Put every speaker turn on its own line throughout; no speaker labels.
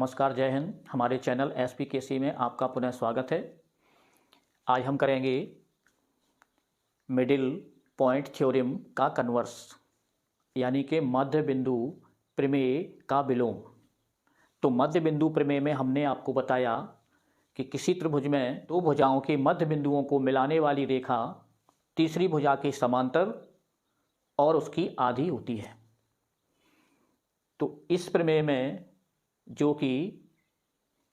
नमस्कार, जय हिंद। हमारे चैनल SPKC में आपका पुनः स्वागत है। आज हम करेंगे मिडिल पॉइंट थ्योरम का कन्वर्स, यानी कि मध्य बिंदु प्रमेय का विलोम। तो मध्य बिंदु प्रमेय में हमने आपको बताया कि किसी त्रिभुज में दो भुजाओं के मध्य बिंदुओं को मिलाने वाली रेखा तीसरी भुजा के समांतर और उसकी आधी होती है। तो इस प्रमेय में जो कि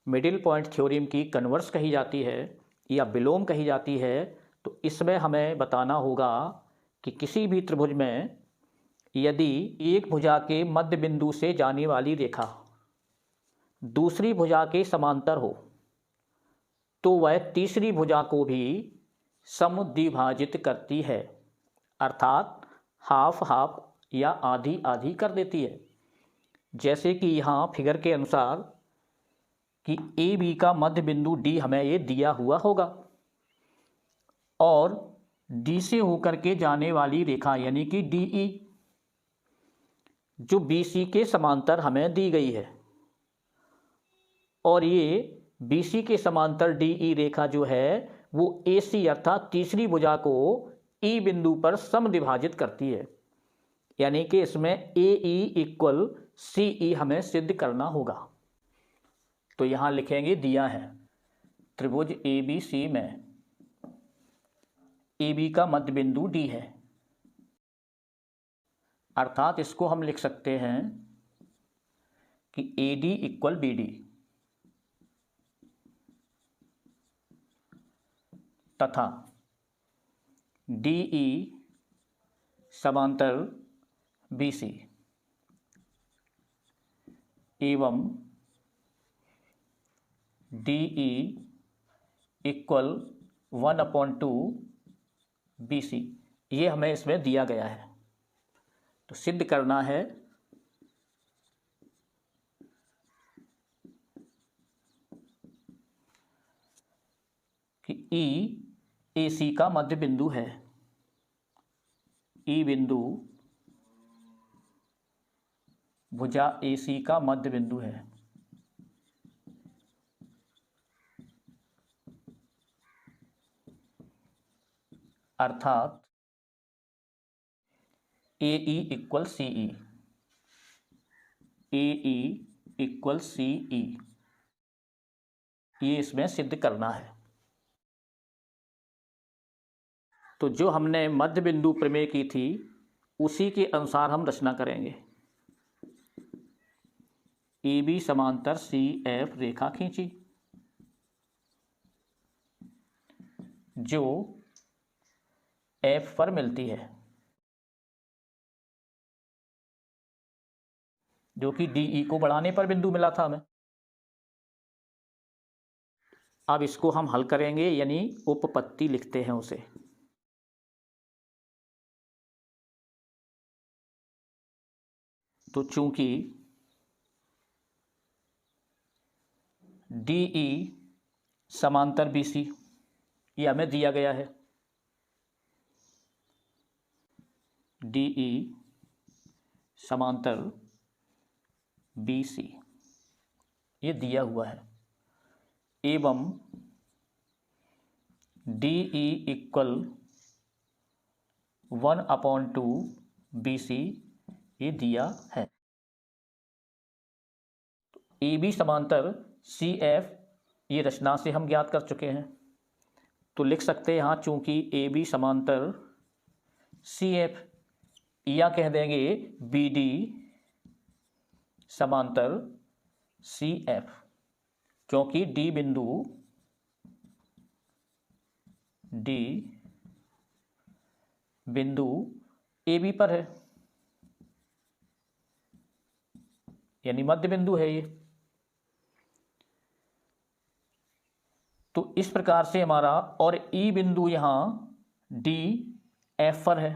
मिडिल पॉइंट थ्योरम की कन्वर्स कही जाती है या विलोम कही जाती है, तो इसमें हमें बताना होगा कि किसी भी त्रिभुज में यदि एक भुजा के मध्य बिंदु से जाने वाली रेखा दूसरी भुजा के समांतर हो तो वह तीसरी भुजा को भी समद्विभाजित करती है, अर्थात हाफ हाफ या आधी आधी कर देती है। जैसे कि यहाँ फिगर के अनुसार कि ए बी का मध्य बिंदु डी हमें ये दिया हुआ होगा और डी से होकर के जाने वाली रेखा यानी कि डी ई जो बी सी के समांतर हमें दी गई है, और ये बी सी के समांतर डी ई रेखा जो है वो ए सी अर्थात तीसरी भुजा को ई बिंदु पर समद्विभाजित करती है, यानी कि इसमें ए ई इक्वल सी ई हमें सिद्ध करना होगा। तो यहां लिखेंगे, दिया है त्रिभुज ए बी सी में ए बी का मध्य बिंदु डी है, अर्थात इसको हम लिख सकते हैं कि A D equal B D तथा डी ई समांतर बी सी एवं D E equal 1/2 B C, ये हमें इसमें दिया गया है। तो सिद्ध करना है कि ई ए सी का मध्य बिंदु है, ई बिंदु भुजा ए सी का मध्य बिंदु है, अर्थात ए ई इक्वल सी ई, ए ई इक्वल सी ई, ये इसमें सिद्ध करना है। तो जो हमने मध्य बिंदु प्रमेय की थी उसी के अनुसार हम रचना करेंगे। ए बी समांतर सी एफ रेखा खींची जो एफ पर मिलती है, जो कि डी ई को बढ़ाने पर बिंदु मिला था हमें। अब इसको हम हल करेंगे, यानी उपपत्ति लिखते हैं उसे। तो चूंकि डी ई समांतर बी सी ये हमें दिया गया है, डी ई समांतर बी सी ये दिया हुआ है, एवं D E equal 1/2 B C ये दिया है। ए बी समांतर सी एफ ये रचना से हम ज्ञात कर चुके हैं। तो लिख सकते हैं यहाँ, चूंकि ए बी समांतर सी एफ, या कह देंगे बी डी समांतर सी एफ, क्योंकि डी बिंदु ए बी पर है, यानी मध्य बिंदु है ये। तो इस प्रकार से हमारा, और ई बिंदु यहां डी एफ पर है,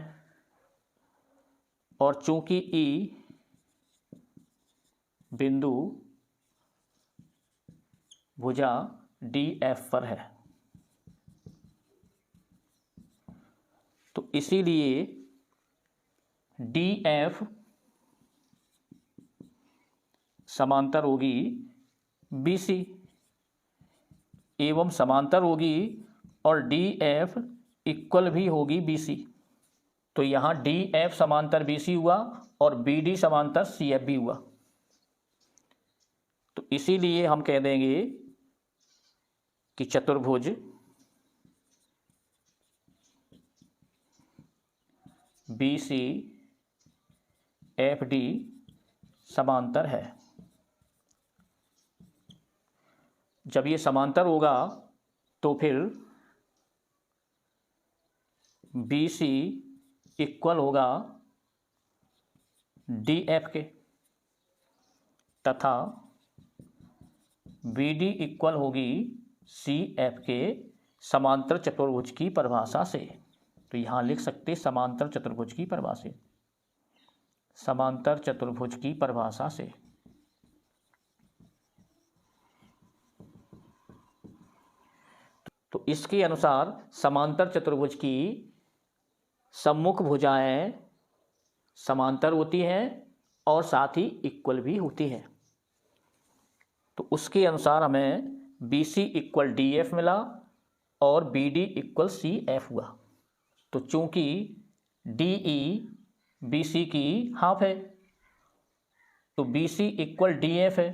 और चूंकि ई बिंदु भुजा डी एफ पर है, तो इसीलिए डी एफ समांतर होगी बी सी एवं समांतर होगी और डी एफ इक्वल भी होगी बी सी। तो यहाँ डी एफ समांतर बी सी हुआ और बी डी समांतर सी एफ भी हुआ। तो इसीलिए हम कह देंगे कि चतुर्भुज बी सी एफ डी समांतर है। जब ये समांतर होगा तो फिर बी सी इक्वल होगा डी एफ के तथा बी डी इक्वल होगी सी एफ के समांतर चतुर्भुज की परिभाषा से। तो यहाँ लिख सकते समांतर चतुर्भुज की परिभाषा से, समांतर चतुर्भुज की परिभाषा से। तो इसके अनुसार समांतर चतुर्भुज की सम्मुख भुजाएं समांतर होती हैं और साथ ही इक्वल भी होती है। तो उसके अनुसार हमें B C equal D F मिला और B D equal C F हुआ। तो चूंकि डी ई बी सी की हाफ है तो B C equal D F है,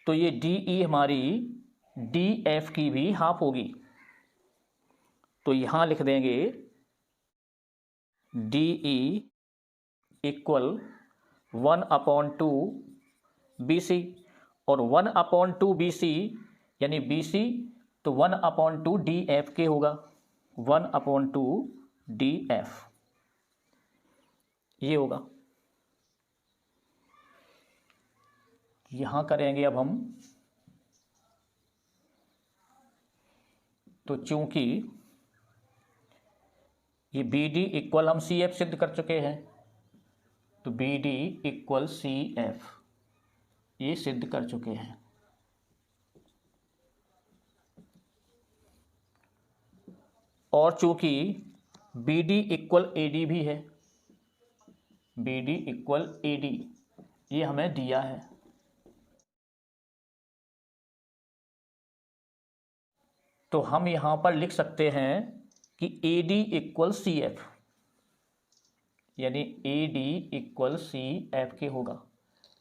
तो ये डी ई हमारी डी एफ की भी हाफ होगी। तो यहाँ लिख देंगे D E equal 1/2 B C और 1/2 बी सी यानी बी सी तो 1/2 डी एफ के होगा, 1/2 डी एफ ये होगा। यहां करेंगे अब हम, तो चूंकि ये बी डी इक्वल हम सी एफ सिद्ध कर चुके हैं, तो B D equal C F ये सिद्ध कर चुके हैं। और चूंकि B D equal A D भी है, B D equal A D ये हमें दिया है, तो हम यहां पर लिख सकते हैं कि A D equal C F यानी A D equal C F के होगा,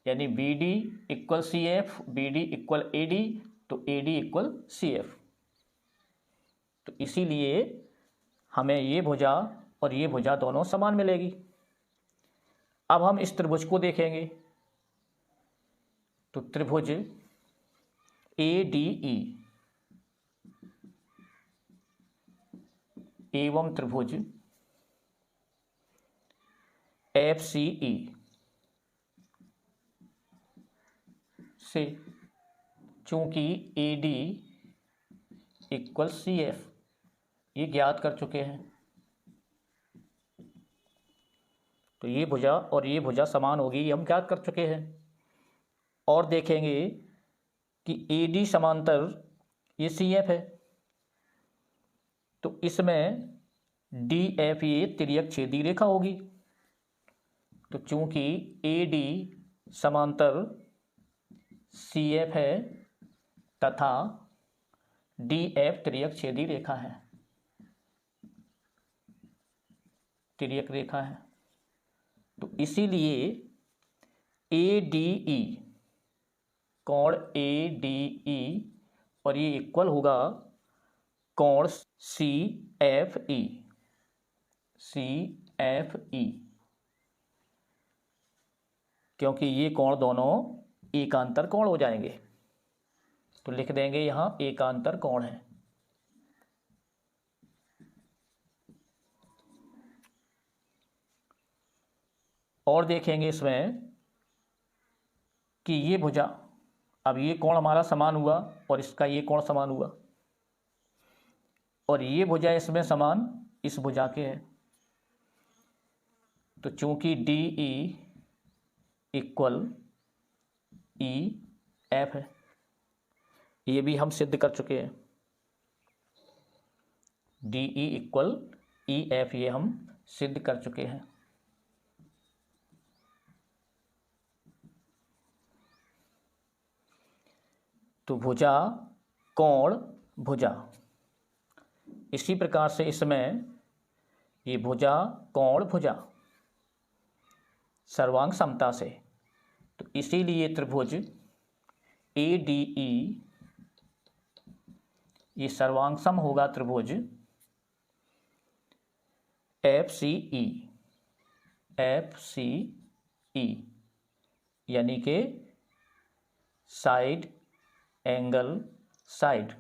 यानी B D equal C F, B D equal A D, तो A D equal C F. तो इसीलिए हमें ये भुजा और ये भुजा दोनों समान मिलेगी। अब हम इस त्रिभुज को देखेंगे, तो त्रिभुज ए डी ई एवं त्रिभुज एफ सी ई से चूंकि A D equal C F ये ज्ञात कर चुके हैं, तो ये भुजा और ये भुजा समान होगी, ये हम ज्ञात कर चुके हैं। और देखेंगे कि ए डी समांतर ये सी एफ है, तो इसमें डी एफ ये तिर्यक छेदी रेखा होगी। तो चूंकि ए डी समांतर सी एफ है तथा डी एफ तिर्यक छेदी रेखा है, तिर्यक रेखा है, तो इसीलिए ए डी ई कोण ए डी ई और ये इक्वल होगा कोण C F E, C F E, क्योंकि ये कोण दोनों एकांतर कोण हो जाएंगे। तो लिख देंगे यहां एकांतर कोण है। और देखेंगे इसमें कि ये भुजा, अब ये कोण हमारा समान हुआ और इसका ये कोण समान हुआ, और ये भुजा इसमें समान इस भुजा के है। तो चूंकि D E equal E F है, ये भी हम सिद्ध कर चुके हैं, D E equal E F ये हम सिद्ध कर चुके हैं। तो भुजा कोण भुजा। इसी प्रकार से इसमें ये भुजा कोण भुजा सर्वांग समता से, तो इसीलिए त्रिभुज ADE ये सर्वांग सम होगा त्रिभुज FCE यानी कि साइड एंगल साइड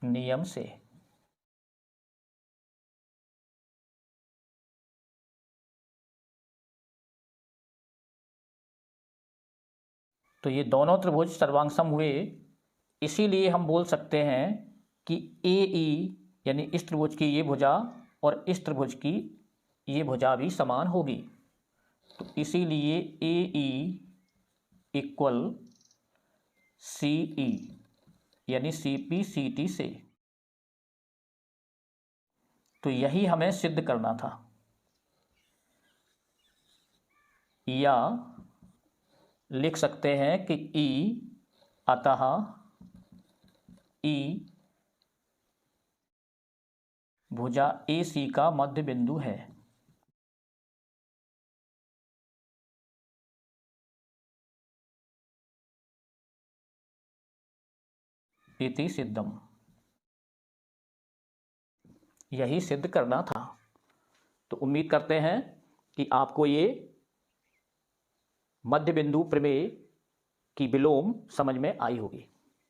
नियम से। तो ये दोनों त्रिभुज सर्वांग सम हुए, इसीलिए हम बोल सकते हैं कि AE यानी इस त्रिभुज की ये भुजा और इस त्रिभुज की ये भुजा भी समान होगी। तो इसीलिए AE इक्वल CE यानी CP CT से। तो यही हमें सिद्ध करना था, या लिख सकते हैं कि E अतः E भुजा AC का मध्य बिंदु है। इति सिद्धम, यही सिद्ध करना था। तो उम्मीद करते हैं कि आपको ये मध्य बिंदु प्रमेय की विलोम समझ में आई होगी।